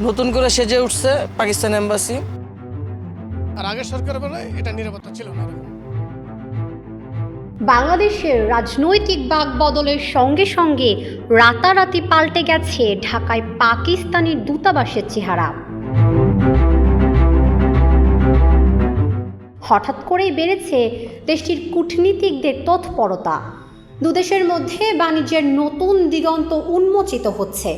নতুন করে সেজে উঠছে পাকিস্তান এম্বাসি। আর আগের সরকারের বেলায় এটা নিরাপত্তা ছিল না। বাংলাদেশের রাজনৈতিক বাকবদলের সঙ্গে সঙ্গে রাতারাতি পাল্টে গেছে ঢাকায় পাকিস্তানি দূতাবাসের চেহারা। হঠাৎ করেই বেড়েছে দেশটির কূটনীতিকদের তৎপরতা। দুদেশের মধ্যে বাণিজ্যের নতুন দিগন্ত উন্মোচিত হচ্ছে।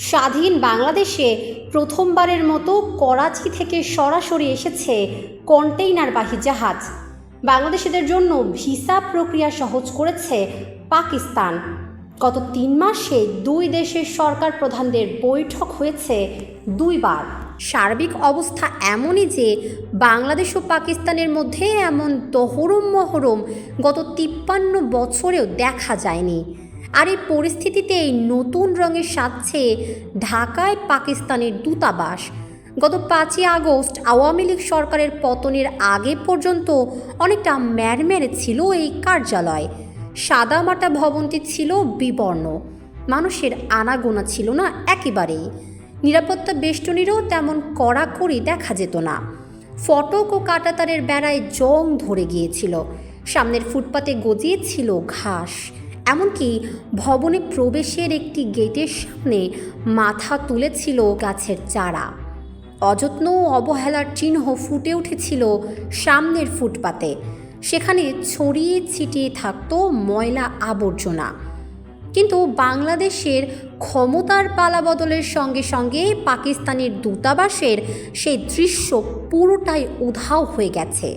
স্বাধীন বাংলাদেশে প্রথমবারের মতো করাচি থেকে সরাসরি এসেছে কন্টেইনারবাহী জাহাজ। বাংলাদেশিদের জন্য ভিসা প্রক্রিয়া সহজ করেছে পাকিস্তান। গত 3 মাসে দুই দেশের সরকার প্রধানদের বৈঠক হয়েছে 2 বার। সার্বিক অবস্থা এমনই যে বাংলাদেশ ও পাকিস্তানের মধ্যে এমন তহরম মহরম গত 53 বছরেও দেখা যায়নি। আর এই পরিস্থিতিতেই নতুন রঙে সাজছে ঢাকায় পাকিস্তানের দূতাবাস। গত 5ই আগস্ট আওয়ামী লীগ সরকারের পতনের আগে পর্যন্ত অনেকটা ম্যাড়মেড়ে ছিল এই কার্যালয়। সাদামাটা ভবনটি ছিল বিবর্ণ, মানুষের আনাগোনা ছিল না একেবারেই। নিরাপত্তা বেষ্টনীরও তেমন কড়াকড়ি দেখা যেত না। ফটক ও কাঁটাতারের বেড়ায় জং ধরে গিয়েছিল, সামনের ফুটপাতে গজিয়েছিল ঘাস। এমনকি ভবনে প্রবেশের একটি গেটের সামনে মাথা তুলেছিল গাছের চারা। অযত্ন ও অবহেলার চিহ্ন ফুটে উঠেছিল সামনের ফুটপাতে। সেখানে ছড়িয়ে ছিটিয়ে থাকত ময়লা আবর্জনা। কিন্তু বাংলাদেশের ক্ষমতার পালাবদলের সঙ্গে সঙ্গে পাকিস্তানের দূতাবাসের সেই দৃশ্য পুরোটাই উধাও হয়ে গেছে।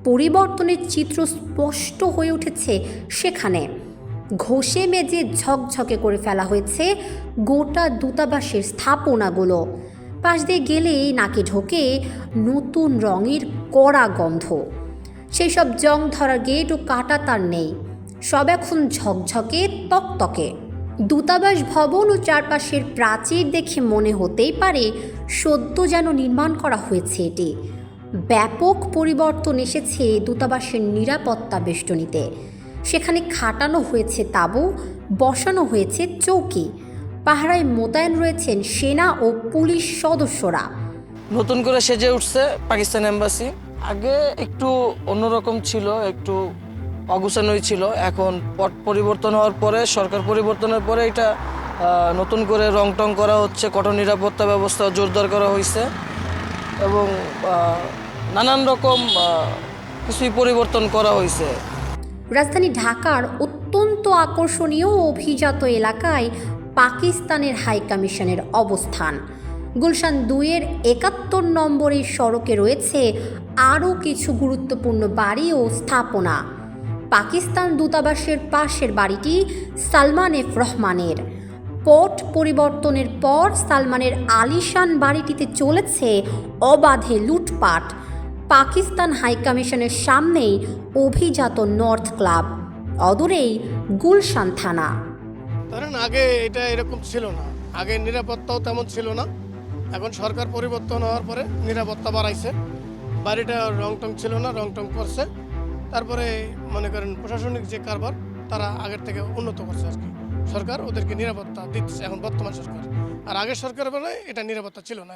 পরিবর্তনের চিত্র স্পষ্ট হয়ে উঠেছে সেখানে। ঘষে মেজে ঝকঝকে করে ফেলা হয়েছে গোটা দূতাবাসের স্থাপনাগুলো। পাশ দিয়ে গেলেই নাকে ঢোকে নতুন রঙের কড়া গন্ধ। সেই সব জং ধরা গেট ও কাঁটাতার নেই, সব এখন ঝকঝকে তকতকে। দূতাবাস ভবন ও চারপাশের প্রাচীর দেখে মনে হতেই পারে সদ্য যেন নির্মাণ করা হয়েছে এটি। ব্যাপক পরিবর্তন এসেছে দূতাবাসের নিরাপত্তা বেষ্টনীতে। সেখানে খাটানো হয়েছে তাঁবু, বসানো হয়েছে চৌকি, পাহারায় মোতায়েন রয়েছেন সেনা ও পুলিশ সদস্যরা। নতুন করে সেজে উঠছে পাকিস্তান এম্বাসি। আগে একটু অন্যরকম ছিল, একটু অগুছানোই ছিল। এখন পট পরিবর্তন হওয়ার পরে, সরকার পরিবর্তনের পরে এটা নতুন করে রং টং করা হচ্ছে, কঠোর নিরাপত্তা ব্যবস্থা জোরদার করা হয়েছে এবং নানান রকম কিছুই পরিবর্তন করা হয়েছে। রাজধানী ঢাকার অত্যন্ত আকর্ষণীয় অভিজাত এলাকায় পাকিস্তানের হাইকমিশনের অবস্থান। গুলশান 2-এর 71 নম্বরের সড়কে রয়েছে আরও কিছু গুরুত্বপূর্ণ বাড়ি ও স্থাপনা। পাকিস্তান দূতাবাসের পাশের বাড়িটি সালমান এফ রহমানের। পট পরিবর্তনের পর সালমানের আলিশান বাড়িটিতে চলেছে অবাধে লুটপাট। পাকিস্তান হাইকমিশনের সামনেই অভিজাত নর্থ ক্লাব, অদূরেই গুলশান থানা। ধরেন আগে এটা এরকম ছিল না, আগে নিরাপত্তাও তেমন ছিল না। এখন সরকার পরিবর্তন হওয়ার পরে নিরাপত্তা বাড়াইছে। বাড়িটা রং টং ছিল না, রং টং করছে। তারপরে মনে করেন প্রশাসনিক যে কারবার তারা আগের থেকে উন্নত করছে আর কি। সরকার ওদেরকে নিরাপত্তা দিচ্ছে এখন বর্তমান সরকার। আর আগের সরকারের বেলায় এটা নিরাপত্তা ছিল না।